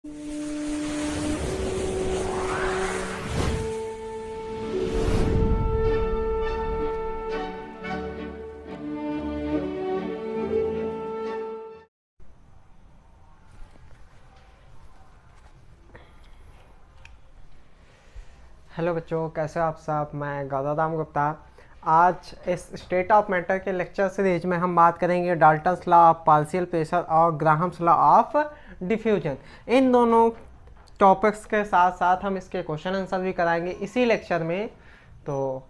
Hello बच्चों, कैसे हो आप सब। मैं गौतम गुप्ता। आज इस स्टेट ऑफ मैटर के लेक्चर सीरीज में हम बात करेंगे Dalton's law of partial pressure और ग्राहम्स लॉ ऑफ डिफ्यूजन। इन दोनों टॉपिक्स के साथ साथ हम इसके क्वेश्चन आंसर भी कराएंगे इसी लेक्चर में। तो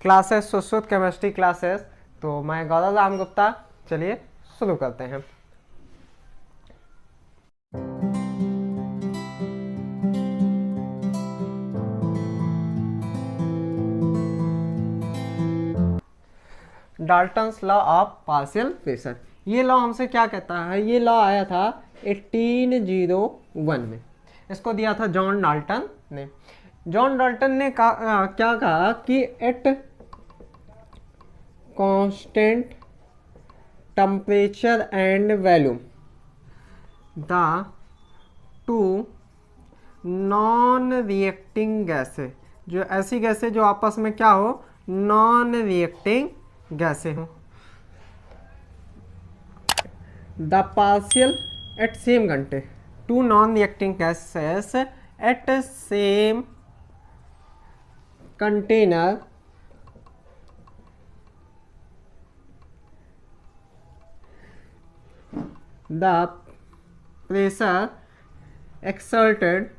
क्लासेस शुद्ध केमिस्ट्री क्लासेस। तो मैं गौतम गुप्ता, चलिए शुरू करते हैं। Dalton's law of partial pressure, ये लॉ हमसे क्या कहता है। ये लॉ आया था 1801 में। इसको दिया था जॉन डाल्टन ने। जॉन डाल्टन ने क्या कहा कि eight constant temperature and volume the two non reacting गैसें, जो ऐसी गैसें जो आपस में क्या हो, नॉन रिएक्टिंग गैसें हो, द पार्शियल एट सेम घंटे, two non reacting gases at same container the pressure exerted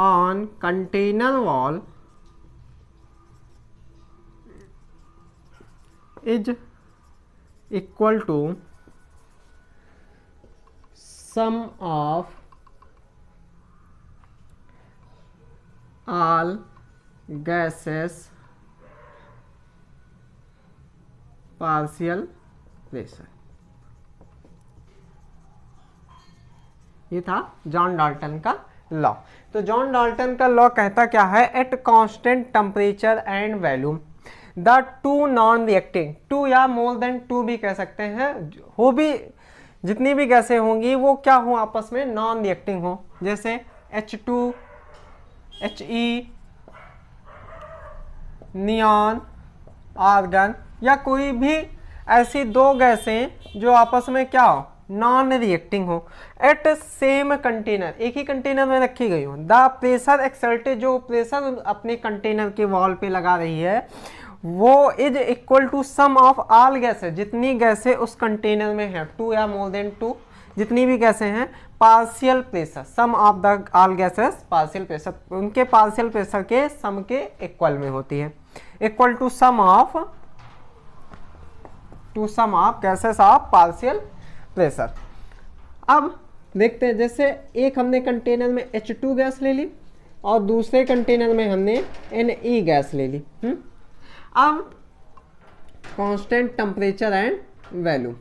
on container wall is equal to sum of all gases partial pressure। ये था जॉन डाल्टन का लॉ। तो John Dalton का law कहता क्या है, at constant temperature and volume the two non reacting, two या more then to भी कह सकते हैं, हो भी जितनी भी गैसें होंगी वो क्या हो, आपस में नॉन रिएक्टिंग हो। जैसे H2, He, नियॉन, आर्गन, या कोई भी ऐसी दो गैसें जो आपस में क्या हो, नॉन रिएक्टिंग हो, एट सेम कंटेनर, एक ही कंटेनर में रखी गई हो। द प्रेशर एक्सर्टेड, जो प्रेशर अपने कंटेनर के वॉल पे लगा रही है वो is equal to sum of all gases, जितनी गैसें उस कंटेनर में है, टू या मोर देन टू, जितनी भी गैसें हैं, partial pressure, sum of the all gases partial pressure, उनके पार्शियल प्रेशर के सम के इक्वल में होती है, equal to sum of gases of partial pressure. अब देखते हैं, जैसे एक हमने कंटेनर में H2 गैस ले ली और दूसरे कंटेनर में हमने Ne गैस ले ली। अब कांस्टेंट टेम्परेचर एंड वॉल्यूम,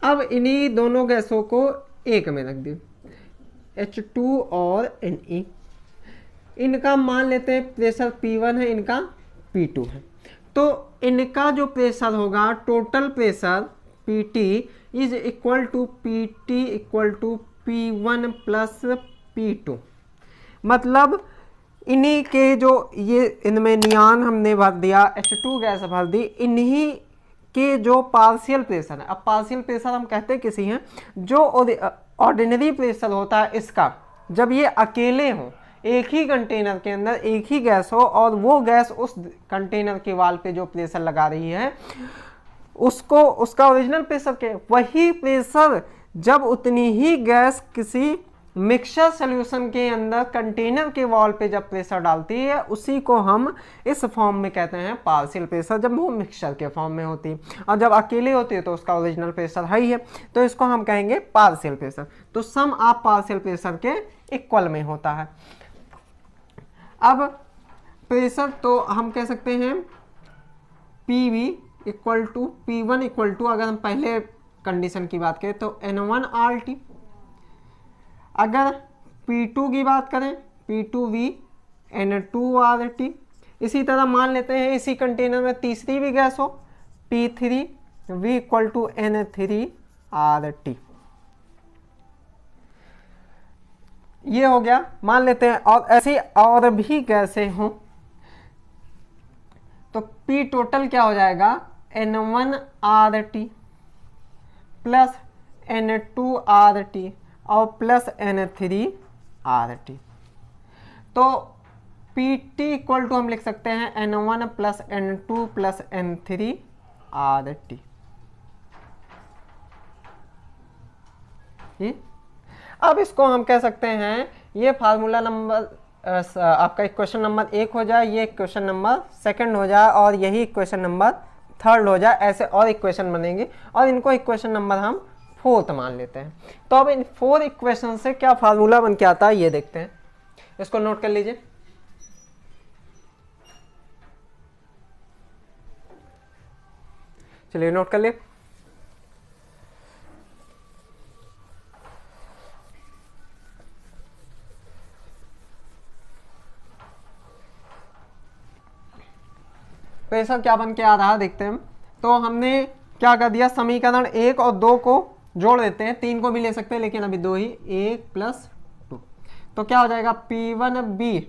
अब इन्हीं दोनों गैसों को एक में रख दी, H2 और Ne, इनका मान लेते हैं प्रेशर P1 है, इनका P2 है। तो इनका जो प्रेशर होगा, total pressure PT is equal to PT equal to P1 plus P2। मतलब इन्हीं के जो ये इनमें नियॉन हमने भर दिया, H2 गैस भर दी, इन्हीं के जो पार्शियल प्रेशर है, अब पार्शियल प्रेशर हम कहते किसी हैं, जो ऑर्डिनरी प्रेशर होता है इसका, जब ये अकेले हों, एक ही कंटेनर के अंदर एक ही गैस हो और वो गैस उस कंटेनर के वाल पे जो प्रेशर लगा रही है उसको, उसका ओरिजिनल प्रेशर के वही प्रेशर जब उतनी ही गैस किसी मिक्सचर सॉल्यूशन के अंदर कंटेनर के वॉल पे जब प्रेशर डालती है, उसी को हम इस फॉर्म में कहते हैं पार्शियल प्रेशर, जब वो मिक्सचर के फॉर्म में होती है। और जब अकेले होती है तो उसका ओरिजिनल प्रेशर हाई है, तो इसको हम कहेंगे पार्शियल प्रेशर। तो सम ऑफ पार्शियल प्रेशर के इक्वल में होता है। अब प्रेशर तो हम कह सकते हैं PV equal to P1 equal to, अगर हम पहले कंडीशन की बात करें तो N1RT, अगर P2 की बात करें P2V N2RT। इसी तरह मान लेते हैं इसी कंटेनर में तीसरी भी गैस हो, P3V equal to N3 R T. ये हो गया, मान लेते हैं। और ऐसी और भी गैसें हों तो P टोटल क्या हो जाएगा, N1RT प्लस N2RT और प्लस N3RT। तो PT इक्वल टू हम लिख सकते हैं N1 plus N2 plus N3RT। अब इसको हम कह सकते हैं, ये फार्मूला नंबर आपका इक्वेशन नंबर 1 हो जाए, ये इक्वेशन नंबर 2 हो जाए और यही इक्वेशन नंबर 3 हो जाए। ऐसे और इक्वेशन बनेंगे और इनको इक्वेशन नंबर हम 4 मान लेते हैं। तो अब इन 4 इक्वेशन से क्या फार्मूला बन के आता है ये देखते हैं। इसको नोट कर लीजिए। चलिए नोट कर लिए। प्रेशर क्या बन के आ रहा है देखते हैं। तो हमने क्या कर दिया, समीकरण 1 और 2 को जोड़ देते हैं, 3 को भी ले सकते हैं लेकिन अभी 2 ही, 1 + 2। तो क्या हो जाएगा, P1B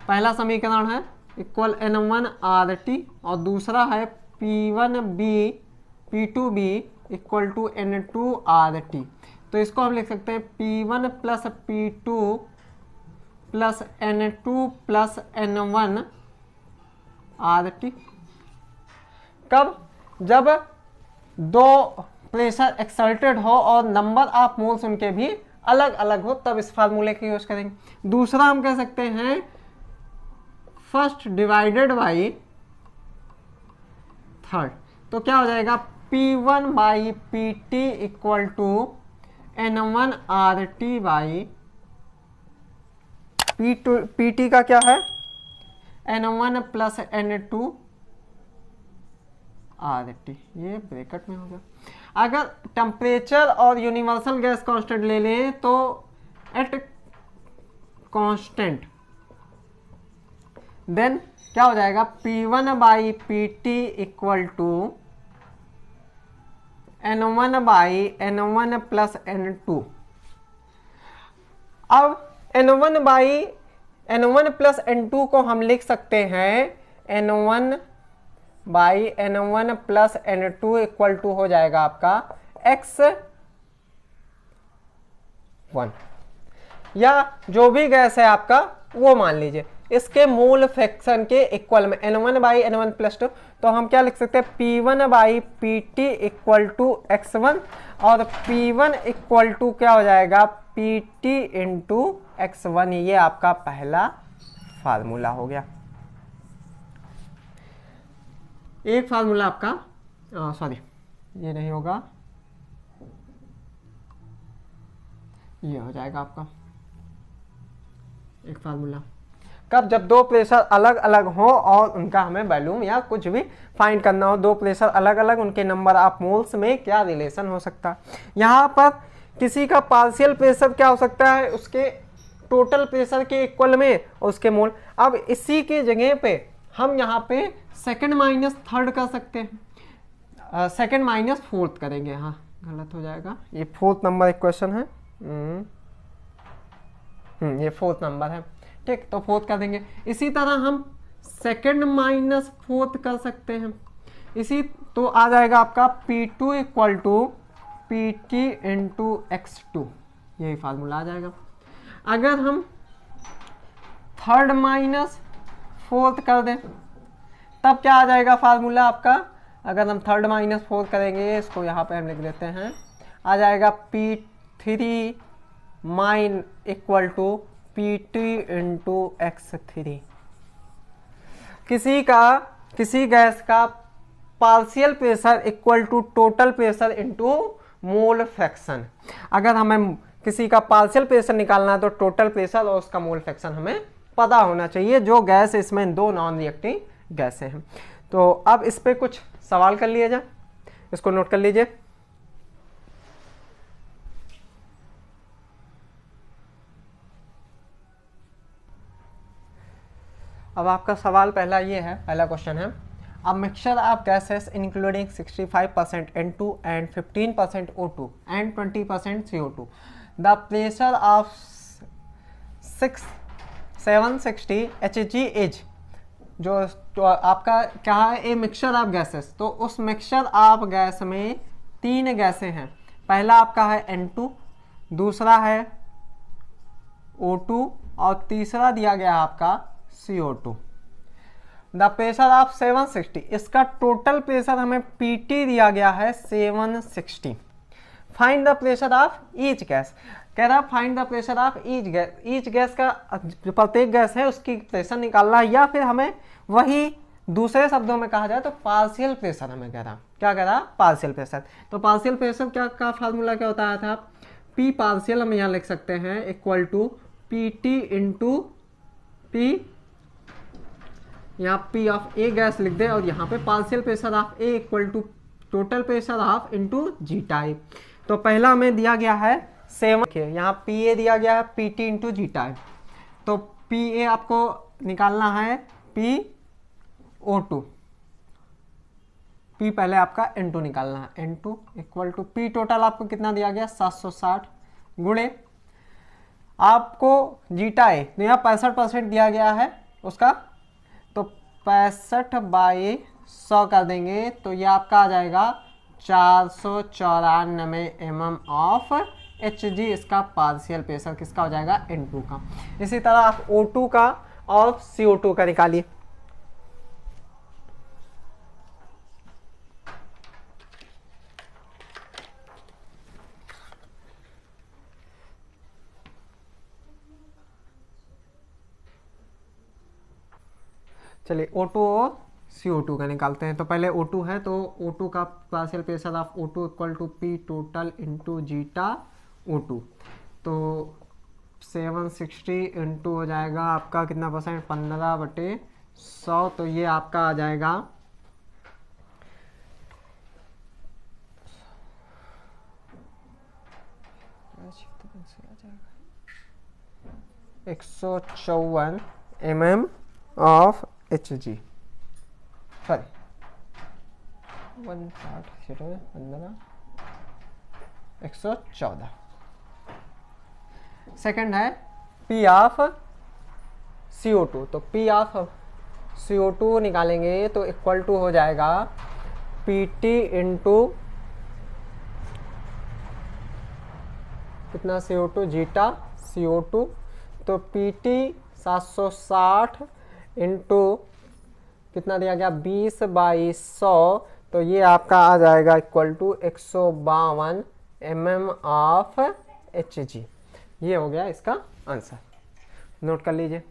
पहला समीकरण है इक्वल N1RT और दूसरा है P1B P2B equal to N2RT। तो इसको हम लिख सकते हैं P1 + P2 + N2 + N1RT। कब, जब दो प्रेशर एक्सल्टेड हो और नंबर ऑफ मोल्स उनके भी अलग अलग हो, तब इस फार्मूले का यूज करेंगे। दूसरा हम कह सकते हैं फर्स्ट डिवाइडेड बाई थर्ड। तो क्या हो जाएगा, P1/PT equal to N1RT PT का क्या है, N1 + N2RT। ये ब्रैकेट में होगा। अगर टेम्परेचर और यूनिवर्सल गैस कांस्टेंट ले लें तो एट कांस्टेंट देन क्या हो जाएगा, P1/PT equal to N1/N1 + N2। अब N1/N1 + N2 को हम लिख सकते हैं N1/N1 + N2 इक्वल टू हो जाएगा आपका X1 या जो भी गैस है आपका वो मान लीजिए, इसके मोल फ्रैक्शन के इक्वल में N1/N1 + 2। तो हम क्या लिख सकते हैं, P1/PT इक्वल टू X1 और P1 इक्वल टू क्या हो जाएगा, PT × X1। ये आपका पहला फार्मूला हो गया। एक फार्मूला आपका, सॉरी ये नहीं होगा, ये हो जाएगा आपका एक फार्मूला। कब, जब दो प्रेशर अलग अलग हो और उनका हमें वैल्यूम या कुछ भी फाइंड करना हो, दो प्रेशर अलग अलग, उनके नंबर ऑफ मोल्स में क्या रिलेशन हो सकता है। यहाँ पर किसी का पार्शियल प्रेशर क्या हो सकता है, उसके टोटल प्रेशर के इक्वल में और उसके मोल। अब इसी के जगह पे हम यहाँ पे सेकंड माइनस थर्ड कर सकते हैं, सेकंड माइनस फोर्थ करेंगे। हाँ गलत हो जाएगा, ये 4th नंबर इक्वेशन है। ये 4th नंबर है, ठीक। तो 4th कर देंगे। इसी तरह हम सेकंड माइनस 4th कर सकते हैं। इसी तो आ जाएगा आपका P2 equal to PT × X2। यही फार्मूला आ जाएगा। अगर हम थर्ड माइनस 4th कर दें तब क्या आ जाएगा फार्मूला आपका। अगर हम थर्ड माइनस 4th करेंगे, इसको यहाँ पे हम लिख देते हैं, आ जाएगा P3 equal to PT × X3। किसी गैस का partial pressure equal to total pressure into mole fraction. अगर हमें किसी का पार्शियल प्रेशर निकालना है तो टोटल प्रेशर और उसका मोल फ्रैक्शन हमें पता होना चाहिए, जो गैस इसमें दो नॉन रिएक्टिंग गैसें हैं। तो अब इस पे कुछ सवाल कर लिए जाए, इसको नोट कर लीजिए। अब आपका सवाल पहला ये है, पहला क्वेश्चन है, a mixture of gases including 65% N2 and 15% O2 and 20% CO2. The pressure of 760 Hg is जो तो आपका क्या है, ए मिक्सचर ऑफ गैसेस। तो उस मिक्सचर ऑफ गैस में 3 गैसें हैं। पहला आपका है N2, दूसरा है O2 और तीसरा दिया गया आपका CO2। द प्रेशर ऑफ 760, इसका टोटल प्रेशर हमें PT दिया गया है 760। Find the pressure of each gas, कह रहा है find the pressure of each gas. Each gas का जो प्रत्येक गैस है उसकी प्रेशर निकालना है, या फिर हमें वही दूसरे शब्दों में कहा जाए तो पार्शियल प्रेशर हमें कह रहा, क्या कह रहा, पार्शियल प्रेशर। तो पार्शियल प्रेशर क्या का फार्मूला क्या होता था, P पार्शियल हम यहाँ लिख सकते हैं equal to PT into P, यहाँ P ऑफ ए गैस लिख दे और यहाँ पे partial pressure of A equal to total pressure of into G type. तो पहला हमें दिया गया है 7, यहाँ PA दिया गया है PT इंटू जी टाइप। तो PA आपको निकालना है PO2, P पहले आपका N2 निकालना है, N2 equal to P total आपको कितना दिया गया 760 गुणे आपको जीटा ए यहाँ 65% दिया गया है उसका, तो 65/100 कर देंगे तो ये आपका आ जाएगा 494 mm ऑफ Hg। इसका पार्शियल प्रेशर किसका हो जाएगा, N2 का। इसी तरह आप O2 का और CO2 का निकालिए। चलिए O2 और CO2 का निकालते हैं। तो पहले O2 है, तो O2 का partial pressure of O2 equal to P total into zeta O2। तो 760 इंटू हो जाएगा आपका कितना परसेंट, 15/100। तो ये आपका आ जाएगा 154 mm of Hg, sorry 114। Second है P ऑफ CO2। तो P ऑफ CO2 निकालेंगे तो इक्वल टू हो जाएगा PT इंटू कितना CO2 जीटा CO2। तो PT 760 इंटू कितना दिया गया 20/100। तो ये आपका आ जाएगा equal to 152 mm of Hg। ये हो गया इसका आंसर, नोट कर लीजिए।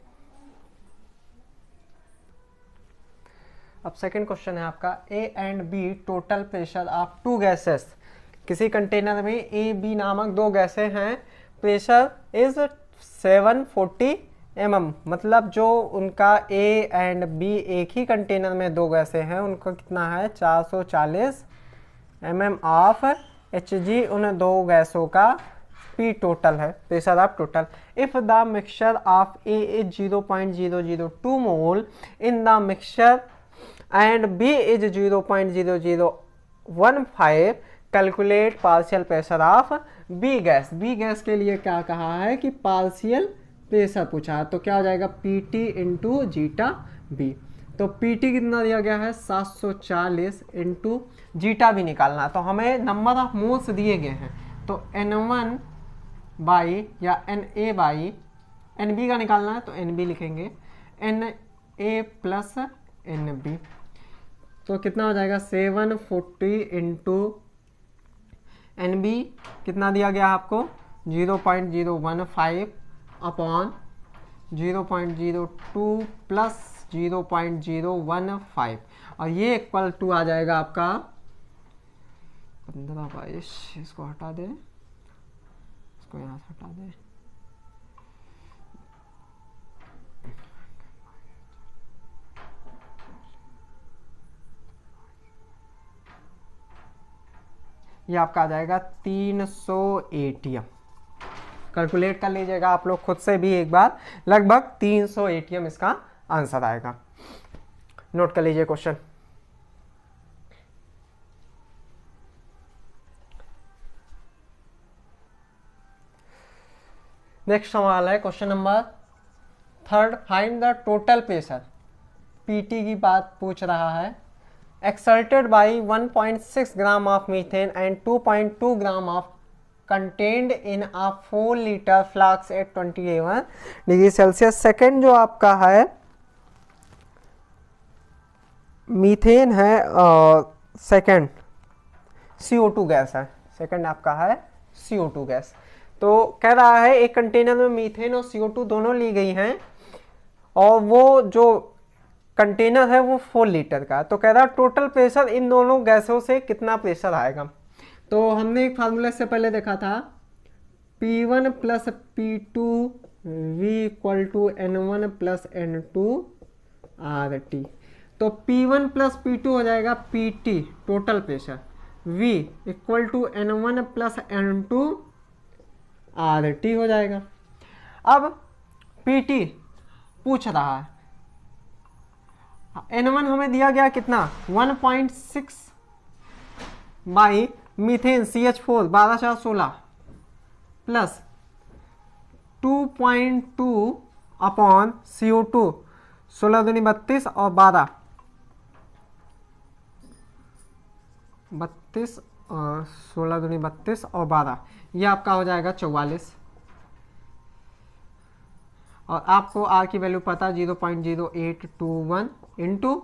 अब सेकंड क्वेश्चन है आपका A and B total pressure of 2 gases. किसी कंटेनर में A B नामक 2 गैसें हैं, प्रेशर इज 740 mm। मतलब जो उनका A एंड B एक ही कंटेनर में 2 गैसें हैं, उनका कितना है 440 mm ऑफ Hg। उन 2 गैसों का P टोटल है, pressure of total. If the mixture of A is 0.002 mole in the mixture and B is 0.0015, calculate partial pressure of B gas. B gas के लिए क्या कहा है कि पार्शियल प्रेशर पूछा है, तो क्या हो जाएगा PT इंटू जीटा B। तो PT कितना दिया गया है 740 इंटू जीटा भी निकालना, तो हमें नंबर ऑफ मोल्स दिए गए हैं। तो N1 बाई या NB का निकालना है तो NB लिखेंगे, NA प्लस NB। तो कितना हो जाएगा 740 इंटू NB कितना दिया गया आपको 0.015 अपॉन 0.02 प्लस 0.015, और ये इक्वल टू आ जाएगा आपका 15/22। इसको हटा दें, इसको यहाँ से हटा दें। ये आपका आ जाएगा 300 ATM। कैलकुलेट कर लीजिएगा आप लोग खुद से भी एक बार, लगभग 300 ATM इसका आंसर आएगा। नोट कर लीजिए क्वेश्चन। नेक्स्ट सवाल है question number 3, find the total pressure. PT की बात पूछ रहा है। Exerted by 1.6 gram of methane and 2.2 gram of contained in a 4 litre flask at 21 degree Celsius. Second जो आपका है मीथेन है और सेकेंड CO2 गैस है। सेकेंड आपका है CO2 गैस। तो कह रहा है एक कंटेनर में मीथेन और CO2 दोनों ली गई हैं और वो जो कंटेनर है वो 4 लीटर का। तो कह रहा है टोटल प्रेशर इन दोनों गैसों से कितना प्रेशर आएगा। तो हमने एक फार्मूला से पहले देखा था P1 plus P2 V equal to N1 plus N2 RT। तो P1 प्लस P2 हो जाएगा PT total pressure, V equal to N1 plus N2 RT हो जाएगा। अब PT पूछ रहा है, N1 हमें दिया गया कितना 1.6 by methane CH4 12/16 plus 2.2 upon CO2 16 दूनी 32 और 32 और 16 दूनी 32 और 12, ये आपका हो जाएगा 44। और आपको आर की वैल्यू पता 0.0821 इंटू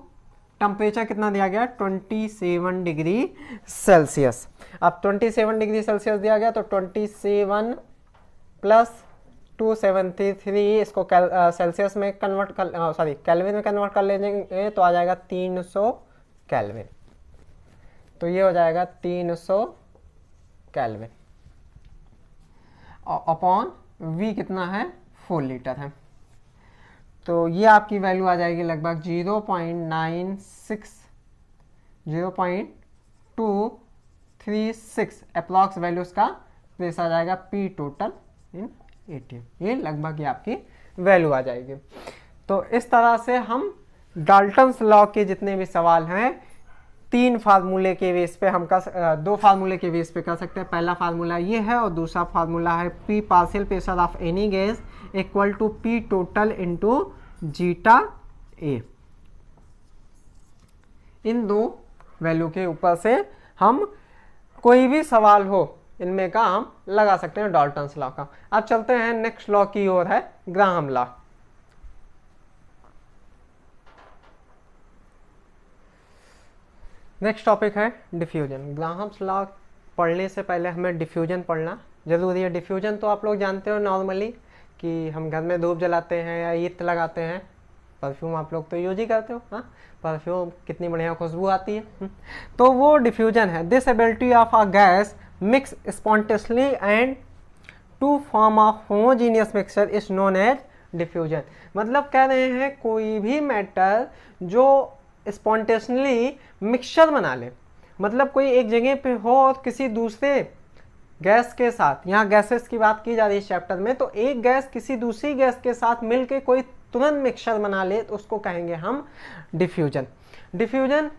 टेम्परेचर कितना दिया गया 27 डिग्री सेल्सियस। अब 27 डिग्री सेल्सियस दिया गया तो 27 प्लस 273 इसको सेल्सियस में कन्वर्ट कर सॉरी केल्विन में कन्वर्ट कर लेंगे तो आ जाएगा 300 केल्विन। तो ये हो जाएगा 300 केल्विन और अपॉन V कितना है 4 लीटर है। तो ये आपकी वैल्यू आ जाएगी लगभग 0.236 अप्रॉक्स वैल्यू का प्रेशर आ जाएगा P टोटल इन ATM। ये लगभग ये आपकी वैल्यू आ जाएगी। तो इस तरह से हम डाल्टन्स लॉ के जितने भी सवाल हैं 3 फार्मूले के बेस पे हम कर 2 फार्मूले के बेस पे कर सकते हैं। पहला फार्मूला ये है और दूसरा फार्मूला है P partial pressure of any gas equal to P total into zeta A। इन 2 वैल्यू के ऊपर से हम कोई भी सवाल हो इनमें का हम लगा सकते हैं डाल्टन्स लॉ का। अब चलते हैं नेक्स्ट लॉ की ओर है ग्राहम लॉ। नेक्स्ट टॉपिक है डिफ्यूजन। ग्राहम्स लॉ पढ़ने से पहले हमें डिफ्यूजन पढ़ना जरूरी है। डिफ्यूजन तो आप लोग जानते हो नॉर्मली कि हम घर में धूप जलाते हैं या ईत लगाते हैं, परफ्यूम आप लोग तो यूज ही करते हो। हाँ, परफ्यूम कितनी बढ़िया खुशबू आती है। तो वो डिफ्यूजन है। This ability of a gas mix spontaneously and to form a homogeneous mixture is known as diffusion. मतलब कह रहे हैं कोई भी मैटर जो स्पॉन्टेनियसली मिक्सचर बना ले, मतलब कोई एक जगह पे हो और किसी दूसरे गैस के साथ, यहाँ गैसेस की बात की जा रही है इस चैप्टर में, तो एक गैस किसी दूसरी गैस के साथ मिलके कोई तुरंत मिक्सचर बना ले तो उसको कहेंगे हम डिफ्यूजन। डिफ्यूजन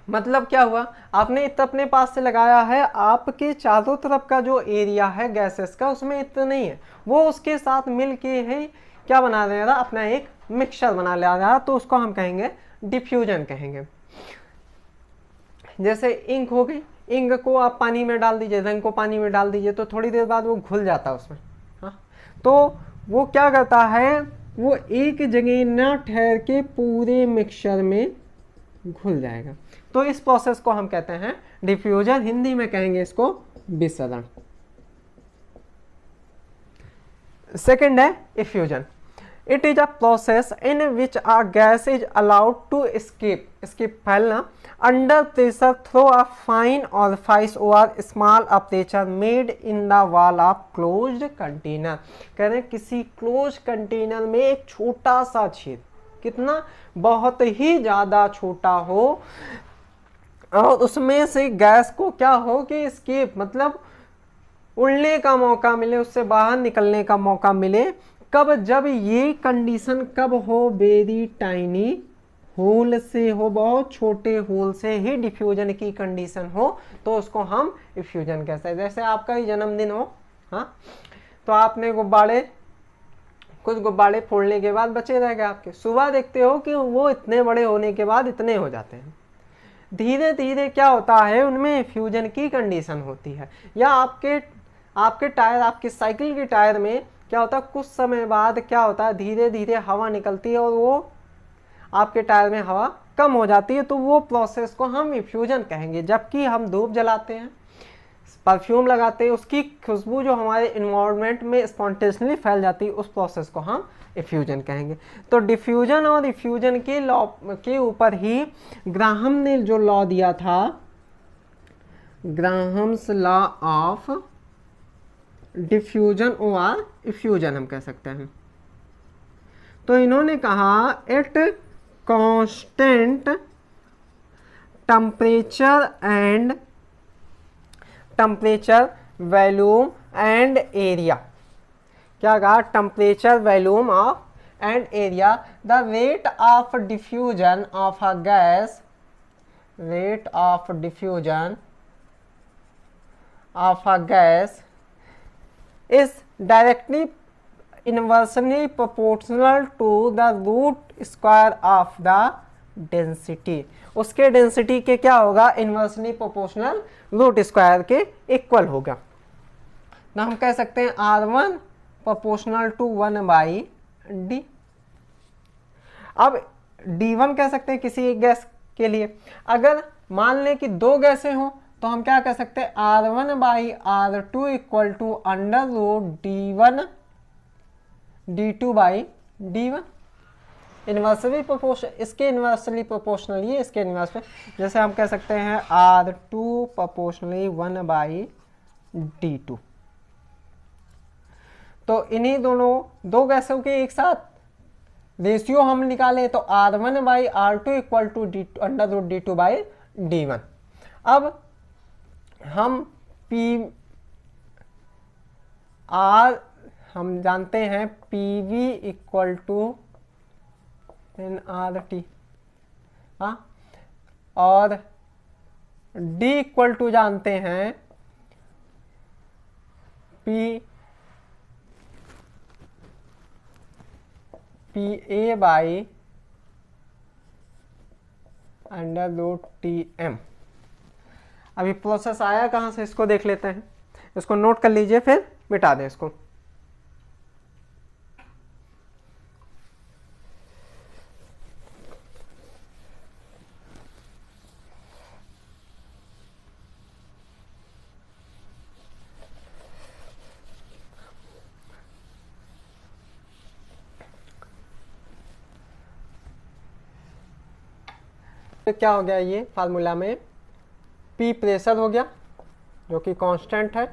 मतलब क्या हुआ, आपने इत्र अपने पास से लगाया है, आपके चारों तरफ का जो एरिया है गैसेस का उसमें इत्र नहीं है, वो उसके साथ मिलके है क्या बना दे रहा, अपना एक मिक्सचर बना ले रहा, तो उसको हम कहेंगे डिफ्यूजन कहेंगे। जैसे इंक हो गई, इंक को आप पानी में डाल दीजिए, रंग को पानी में डाल दीजिए तो थोड़ी देर बाद वो घुल जाता है उसमें। हाँ, तो वो क्या करता है, वो एक जगह ना ठहर के पूरे मिक्सचर में घुल जाएगा। तो इस प्रोसेस को हम कहते हैं डिफ्यूजन, हिंदी में कहेंगे इसको विसरण। सेकंड है effusion. It is a process in which a gas is allowed to escape फैलना under pressure through a fine or फाइस or small aperture made in the wall of closed container. कह रहे हैं किसी क्लोज कंटेनर में एक छोटा सा छेद, कितना, बहुत ही ज्यादा छोटा हो, और उसमें से गैस को क्या हो कि escape मतलब उड़ने का मौका मिले, उससे बाहर निकलने का मौका मिले। कब, जब ये कंडीशन कब हो, वेरी टाइनी होल से हो, बहुत छोटे होल से ही डिफ्यूजन की कंडीशन हो तो उसको हम डिफ्यूजन कहते हैं। जैसे आपका ही जन्मदिन हो, हाँ, तो आपने कुछ गुब्बारे फोड़ने के बाद बचे रह गए आपके। सुबह देखते हो कि वो इतने बड़े होने के बाद इतने हो जाते हैं। धीरे धीरे क्या होता है, उनमें फ्यूजन की कंडीशन होती है, या आपके टायर, आपकी साइकिल के टायर में क्या होता है, कुछ समय बाद क्या होता है, धीरे धीरे हवा निकलती है और वो आपके टायर में हवा कम हो जाती है, तो वो प्रोसेस को हम इफ्यूजन कहेंगे। जबकि हम धूप जलाते हैं, परफ्यूम लगाते हैं, उसकी खुशबू जो हमारे इन्वायरमेंट में स्पॉन्टेनियसली फैल जाती है, उस प्रोसेस को हम इफ्यूजन कहेंगे। तो डिफ्यूजन और इफ्यूजन के लॉ के ऊपर ही ग्राहम ने जो लॉ दिया था, ग्राहम्स लॉ ऑफ डिफ्यूजन और इफ्यूजन हम कह सकते हैं। तो इन्होंने कहा eight constant temperature volume and area, क्या कहा, temperature volume of and area, the rate of diffusion of a gas, rate of diffusion of a gas is directly inversely proportional to the root square of the density। उसके density के क्या होगा, inversely proportional root square के equal होगा। ना हम कह सकते हैं R1 प्रोपोर्शनल टू 1/d। अब D1 कह सकते हैं किसी एक गैस के लिए। अगर मान लें कि दो गैसें हों तो हम क्या कह सकते हैं, R1/R2 equal to under root D1 D2/D1। Inversely proportional, इसके इन्वर्सली प्रोपोर्शनल, ये इसके इन्वर्स पे, जैसे हम कह सकते हैं R2 प्रोपोर्शनली 1/D2। तो इन्हीं दोनों दो गैसों के एक साथ रेशियो हम निकालें तो R1/R2 equal to under root D2/D1। अब हम हम जानते हैं PV इक्वल टू nRT, हाँ, और D इक्वल टू जानते हैं PA/अंडर रूट TM। अभी प्रोसेस आया कहाँ से, इसको देख लेते हैं, इसको नोट कर लीजिए, फिर मिटा दें इसको। तो क्या हो गया, ये फार्मूला में P प्रेशर हो गया जो कि कांस्टेंट है,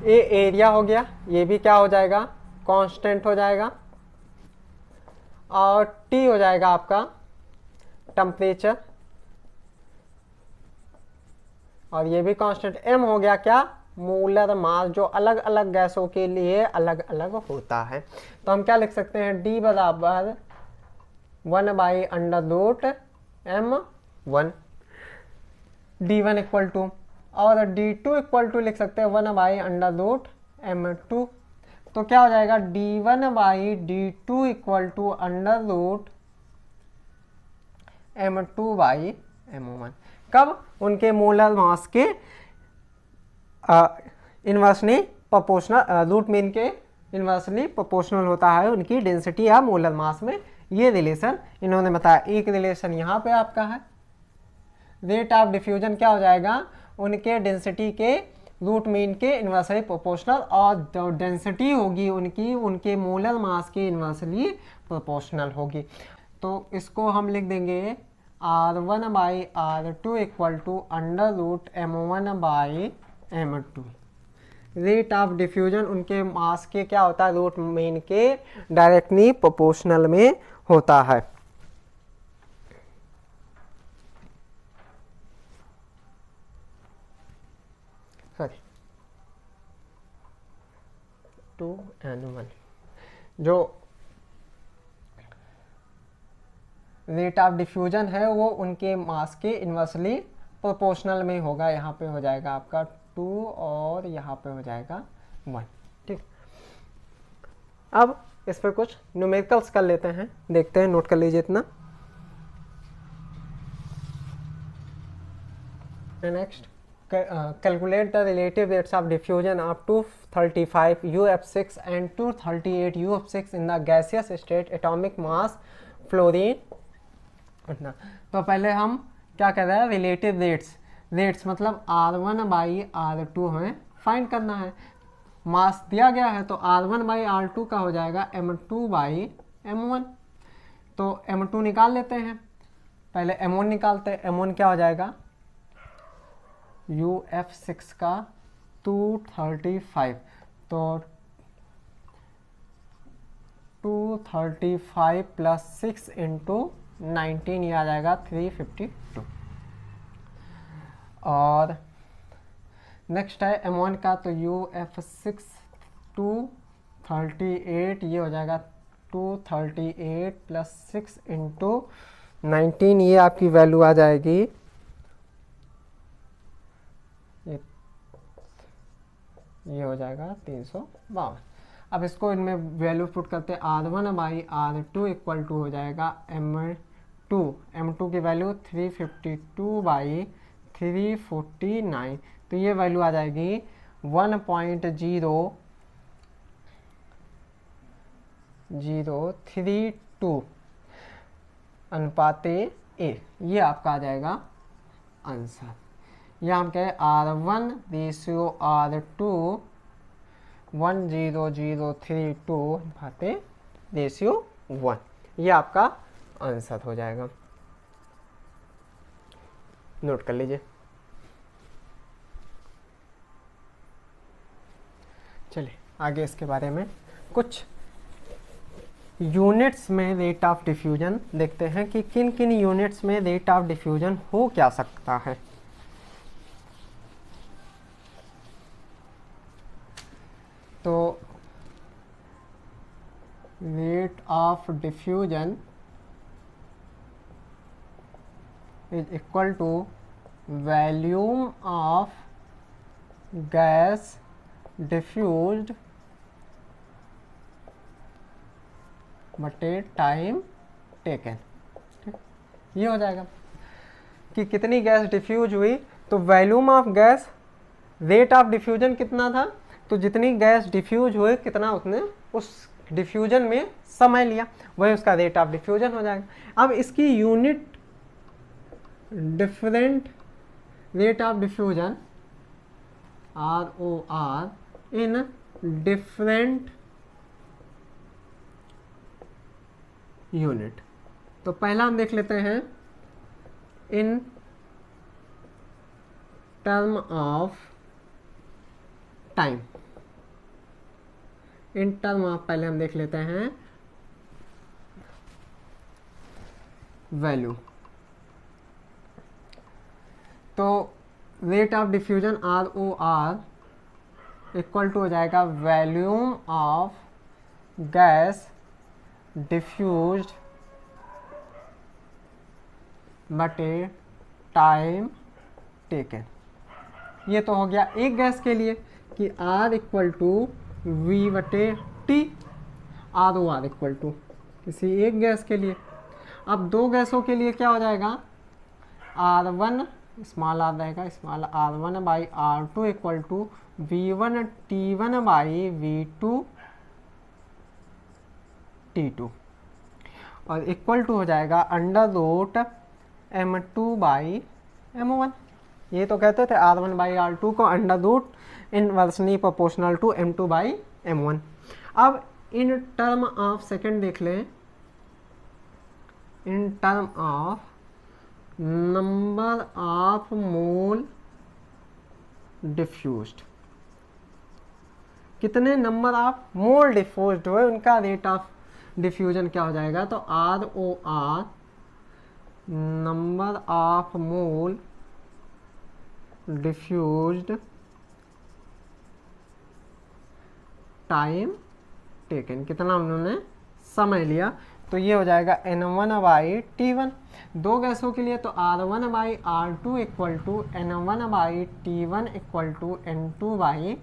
A एरिया हो गया, ये भी क्या हो जाएगा, कांस्टेंट हो जाएगा, और T हो जाएगा आपका टेम्परेचर, और ये भी कांस्टेंट। M हो गया क्या, मोलर मास, जो अलग अलग गैसों के लिए अलग अलग होता है। तो हम क्या लिख सकते हैं, D बराबर 1/√M1 D1 इक्वल टू, और D2 इक्वल टू लिख सकते हैं 1/√M2। तो क्या हो जाएगा, D1/D2 इक्वल टू √M2/M1। कब, उनके मोलर मास के इन्वर्सली प्रोपोर्शनल, रूट मीन के इन्वर्सली प्रोपोर्शनल होता है उनकी डेंसिटी या मोलर मास में। ये रिलेशन इन्होंने बताया। एक रिलेशन यहाँ पे आपका है, रेट ऑफ डिफ्यूजन क्या हो जाएगा, उनके डेंसिटी के रूट मीन के इन्वर्सली प्रोपोर्शनल, और जो डेंसिटी होगी उनकी उनके मोलर मास के इन्वर्सली प्रोपोर्शनल होगी। तो इसको हम लिख देंगे R1/R2 equal to √M1/M2। Rate of diffusion उनके मास के क्या होता है, रूट मीन के डायरेक्टली प्रोपोर्शनल में होता है। सॉरी 2n1, जो रेट ऑफ डिफ्यूजन है वो उनके मास के इन्वर्सली प्रोपोर्शनल में होगा। यहाँ पे हो जाएगा आपका 2 और यहाँ पे हो जाएगा 1। ठीक, अब इस पर कुछ न्यूमेरिकल्स कर लेते हैं, देखते हैं, नोट कर लीजिए इतना। Next, calculate the relative rates of diffusion of 235 UF6 and 238 UF6 in the gaseous state, atomic mass fluorine उठना। तो पहले हम क्या कर रहे हैं, रिलेटिव रेट्स मतलब R1 बाई R2 हमें फाइंड करना है। मास दिया गया है तो R1 बाई R2 का हो जाएगा M2 बाई M1। तो M2 निकाल लेते हैं, पहले M1 निकालते हैं। M1 क्या हो जाएगा, UF6 का 235, तो 235 प्लस 6 इंटू 19 ये आ जाएगा 352। और नेक्स्ट है M1 का, तो UF6 238 ये हो जाएगा 238 प्लस 6 इंटू 19, ये आपकी वैल्यू आ जाएगी, ये हो जाएगा 352। अब इसको इनमें वैल्यू पुट करते हैं, R1 by R2 equal to हो जाएगा M2 की वैल्यू 352 बाई 349, तो ये वैल्यू आ जाएगी 1.0032 अनुपाते A, ये आपका आ जाएगा आंसर। या हम कहें R1 रेशियो R2 10032 भाते रेशियो 1, ये आपका आंसर हो जाएगा, नोट कर लीजिए। चलिए आगे इसके बारे में कुछ यूनिट्स में रेट ऑफ डिफ्यूजन देखते हैं कि किन किन यूनिट्स में रेट ऑफ डिफ्यूजन हो क्या सकता है। तो rate of diffusion is equal to volume of gas diffused बटे टाइम टेकन। ये हो जाएगा कि कितनी गैस डिफ्यूज हुई, तो volume of gas, rate of diffusion कितना था, तो जितनी गैस डिफ्यूज हुए कितना उसने उस डिफ्यूजन में समय लिया, वही उसका रेट ऑफ डिफ्यूजन हो जाएगा। अब इसकी unit different rate of diffusion ROR in different unit. तो पहला हम देख लेते हैं in term of time. In term of पहले हम देख लेते हैं वैल्यू। तो rate of diffusion ROR equal to हो जाएगा वॉल्यूम ऑफ गैस डिफ्यूज्ड बटे टाइम टेकन। ये तो हो गया एक गैस के लिए कि R इक्वल टू V बटे T, ROR इक्वल टू किसी एक गैस के लिए। अब दो गैसों के लिए क्या हो जाएगा, R1 स्मॉल आर रहेगा, small R1 by R2 equal to V1 T1 by V2 T2 और इक्वल टू हो जाएगा under root M2 by M1। ये तो कहते थे R1 बाई R2 को under root inversely proportional to M2 by M1। अब इन टर्म ऑफ सेकेंड देख लें, in term of number of mole diffused, कितने नंबर ऑफ मोल डिफ्यूज्ड हुए उनका रेट ऑफ डिफ्यूजन क्या हो जाएगा, तो ROR number of mole diffused time taken, कितना उन्होंने समय लिया, तो ये हो जाएगा N1 बाई T1। दो गैसों के लिए तो R1 by R2 equal to N1 by T1 equal to N2 by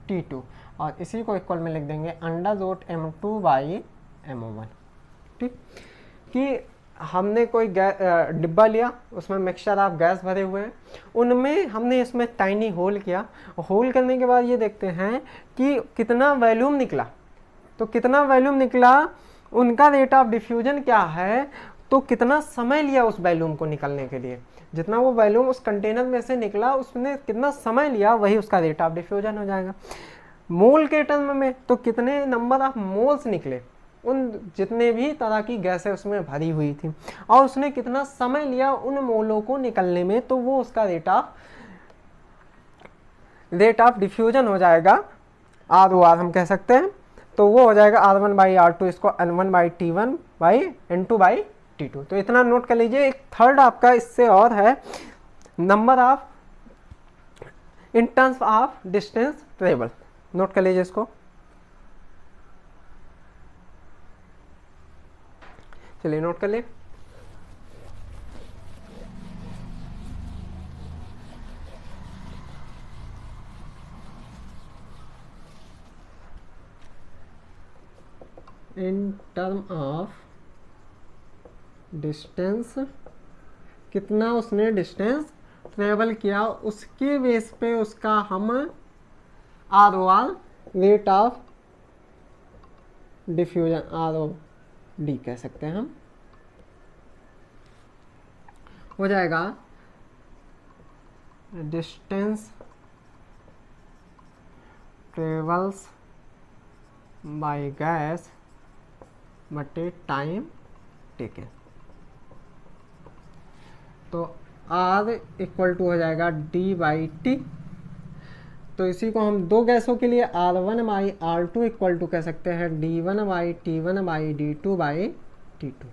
T2 और इसी को इक्वल में लिख देंगे √m2 बाई m1। ठीक, कि हमने कोई डिब्बा लिया, उसमें मिक्सचर ऑफ गैस भरे हुए हैं, उनमें हमने इसमें टाइनी होल किया। होल करने के बाद ये देखते हैं कि कितना वॉल्यूम निकला। तो कितना वॉल्यूम निकला, उनका रेट ऑफ डिफ्यूजन क्या है, तो कितना समय लिया उस वॉल्यूम को निकलने के लिए, जितना वो वॉल्यूम उस कंटेनर में से निकला उसने कितना समय लिया, वही उसका रेट ऑफ डिफ्यूजन हो जाएगा। मोल के टर्म में तो कितने नंबर ऑफ मोल्स निकले, उन जितने भी तरह की गैसें उसमें भरी हुई थी, और उसने कितना समय लिया उन मोलों को निकलने में, तो वो उसका रेट ऑफ डिफ्यूजन हो जाएगा, ROR हम कह सकते हैं। तो वो हो जाएगा R1 बाई R2, इसको N1 by T1 by N2 by T2। तो इतना नोट कर लीजिए। एक थर्ड आपका इससे और है, number of in terms of distance travel, note कर लीजिए इसको। चलिए नोट कर ले। इन टर्म ऑफ डिस्टेंस, कितना उसने डिस्टेंस ट्रेवल किया, उसके बेस पे उसका हम ROR rate of diffusion ROD कह सकते हैं हम, हो जाएगा डिस्टेंस ट्रेवल्स बाय गैस बटे टाइम टेकन। तो R इक्वल टू हो जाएगा D बाई टी। तो इसी को हम दो गैसों के लिए R1 by R2 equal to कह सकते हैं D1 by T1 by D2 by T2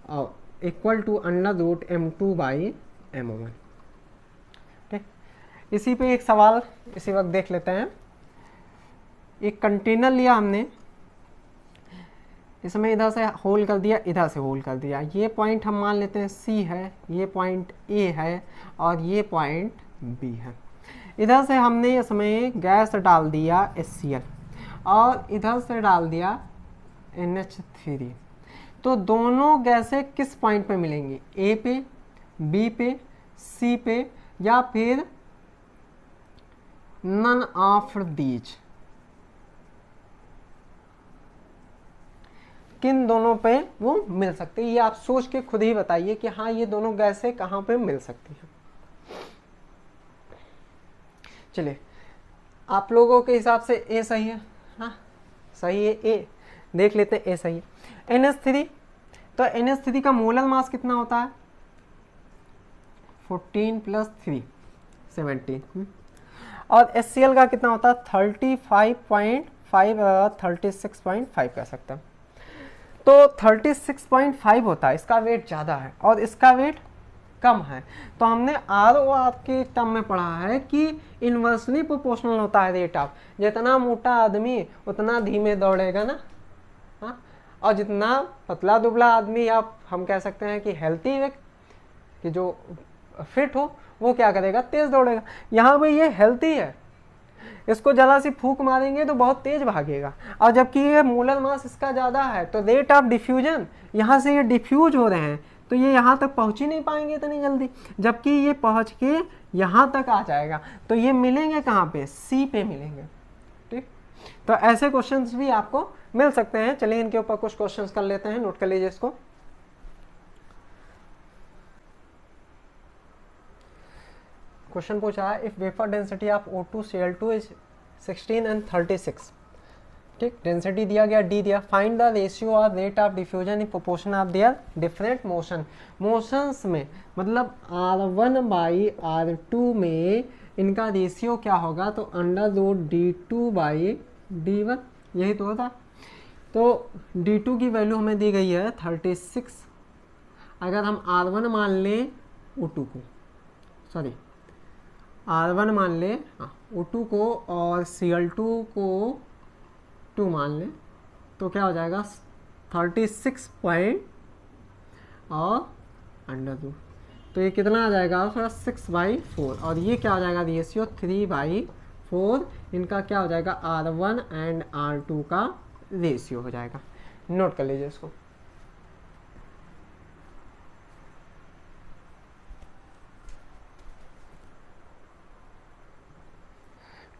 और equal to √m2 by m1। ठीक, इसी पे एक सवाल इसी वक्त देख लेते हैं। एक कंटेनर लिया हमने, इसमें इधर से होल कर दिया, इधर से होल कर दिया। ये पॉइंट हम मान लेते हैं C है, ये पॉइंट A है और ये पॉइंट B है। इधर से हमने इसमें गैस डाल दिया HCl और इधर से डाल दिया NH3। तो दोनों गैसें किस पॉइंट पे मिलेंगी, A पे, B पे, C पे, या फिर नन ऑफ दीज, किन दोनों पे वो मिल सकते हैं, ये आप सोच के खुद ही बताइए कि हाँ ये दोनों गैसें कहाँ पे मिल सकती हैं। चलिए आप लोगों के हिसाब से ए सही है, हाँ सही है ए, देख लेते हैं ए सही है। NH3, तो NH3 का मोलर मास कितना होता है 14 + 3 17, और HCl का कितना होता है 35.5 36.5 कह सकते हैं। तो 36.5 होता है, इसका वेट ज़्यादा है और इसका वेट कम है। तो हमने ROR के टर्म में पढ़ा है कि इन्वर्सली प्रोपोर्शनल होता है रेट ऑफ, जितना मोटा आदमी उतना धीमे दौड़ेगा ना, हाँ, और जितना पतला दुबला आदमी, आप हम कह सकते हैं कि हेल्थी व्यक्ति कि जो फिट हो, वो क्या करेगा, तेज दौड़ेगा। यहाँ पे ये हेल्थी है, इसको जरा सी फूंक मारेंगे तो बहुत तेज भागेगा, और जबकि ये मोलर मास इसका ज़्यादा है, तो रेट ऑफ डिफ्यूजन, यहाँ से ये डिफ्यूज हो रहे हैं तो ये यहाँ तक पहुँच ही नहीं पाएंगे इतनी जल्दी, जबकि ये पहुँच के यहाँ तक आ जाएगा। तो ये मिलेंगे कहाँ पे, C पे मिलेंगे। ठीक, तो ऐसे क्वेश्चंस भी आपको मिल सकते हैं। चलिए इनके ऊपर कुछ क्वेश्चंस कर लेते हैं, नोट कर लीजिए इसको। क्वेश्चन पूछा है if vapour density of O2Cl2 is 16 and 36। ठीक, डेंसिटी दिया गया D दिया, find the ratio of rate of diffusion in proportion of their different motion. Motions में मतलब R1 बाई R2 में इनका रेशियो क्या होगा, तो √D2 बाई D1, यही तो होता। तो D2 की वैल्यू हमें दी गई है 36। अगर हम R1 मान लें O2 को, सॉरी R1 मान ले O2 को और Cl2 को 2 मान ले, तो क्या हो जाएगा 36 पॉइंट और √2, तो ये कितना आ जाएगा 6/4, और ये क्या हो जाएगा रेशियो 3/4 4 इनका क्या हो जाएगा, R1 एंड R2 का रेशियो हो जाएगा। नोट कर लीजिए इसको।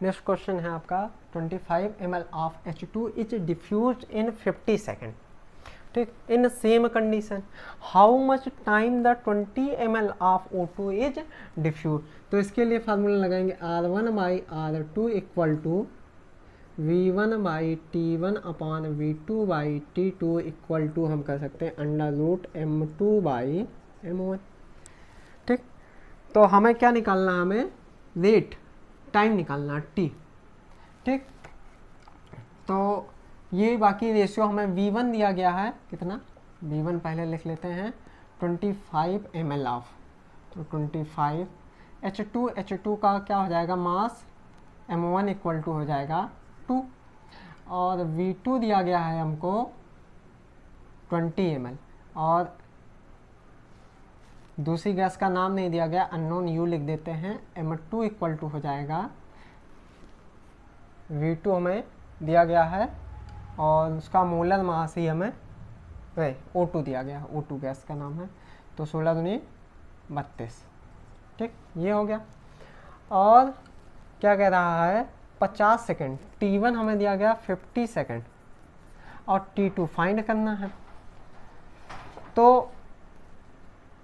नेक्स्ट क्वेश्चन है आपका 25 ml of H2 is diffuse in 50 second. ठीक, in same condition how much time the 20 ml of O2 is diffuse. तो इसके लिए फार्मूला लगाएंगे R1 by R2 equal to V1 by T1 upon V2 by T2 equal to हम कर सकते हैं under root M2 by M1। ठीक, तो हमें क्या निकालना, हमें रेट टाइम निकालना T। ठीक, तो ये बाकी रेशियो हमें V1 दिया गया है, कितना V1 पहले लिख लेते हैं 25 ml ऑफ, तो 25 H2 का क्या हो जाएगा मास M1 इक्वल टू हो जाएगा 2 और V2 दिया गया है हमको 20 ml और दूसरी गैस का नाम नहीं दिया गया, अननोन U लिख देते हैं। M2 इक्वल टू हो जाएगा V2 हमें दिया गया है और उसका मोलर मास ही हमें O2 दिया गया है, O2 गैस का नाम है, तो 16 दूनी 32। ठीक, ये हो गया। और क्या कह रहा है 50 सेकेंड, T1 हमें दिया गया 50 सेकेंड और T2 फाइंड करना है। तो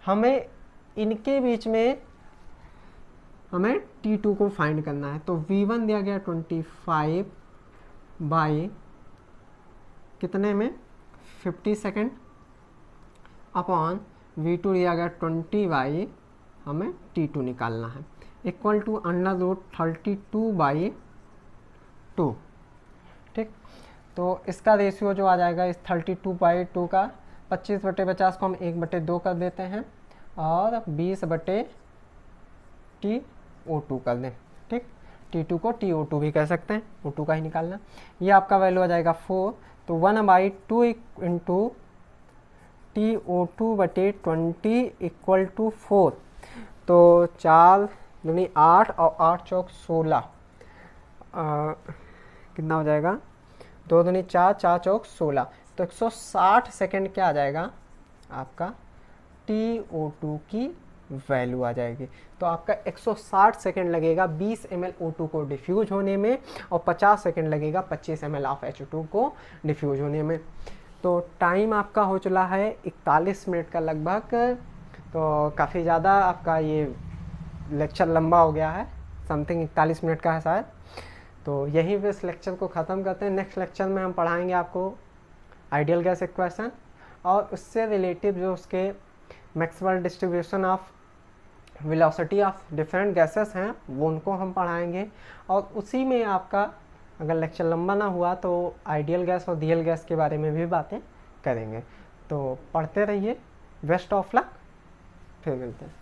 हमें इनके बीच में हमें T2 को फाइंड करना है। तो V1 दिया गया 25 बाई कितने में 50 सेकेंड अपॉन V2 दिया गया 20 बाई हमें T2 निकालना है equal to under root 32 by 2। ठीक, तो इसका रेशियो जो आ जाएगा इस 32 बाई 2 का 25/50 को हम 1/2 कर देते हैं और 20/TO2 कर दें। ठीक, T2 को TO2 भी कह सकते हैं, O2 का ही निकालना। ये आपका वैल्यू आ जाएगा 4, तो 1/2 इंटू TO2/20 इक्वल टू 4, तो 4 दूनी 8 और 8 चौक 16, कितना हो जाएगा 2 दूनी 4, 4 चौक 16, तो 160 सेकेंड क्या आ जाएगा आपका TO2 की वैल्यू आ जाएगी। तो आपका 160 सेकेंड लगेगा 20 ml O2 को डिफ्यूज होने में और 50 सेकेंड लगेगा 25 ml ऑफ H2 को डिफ्यूज होने में। तो टाइम आपका हो चला है 41 मिनट का लगभग। तो काफ़ी ज़्यादा आपका ये लेक्चर लंबा हो गया है, समथिंग 41 मिनट का है शायद। तो यहीं पे इस लेक्चर को ख़त्म करते हैं। नेक्स्ट लेक्चर में हम पढ़ाएंगे आपको आइडियल गैस इक्वेशन और उससे रिलेटिव जो उसके Maxwell distribution of velocity of different gases हैं वो उनको हम पढ़ाएंगे। और उसी में आपका अगर लेक्चर लंबा ना हुआ तो आइडियल गैस और रियल गैस के बारे में भी बातें करेंगे। तो पढ़ते रहिए। बेस्ट ऑफ लक, फिर मिलते हैं।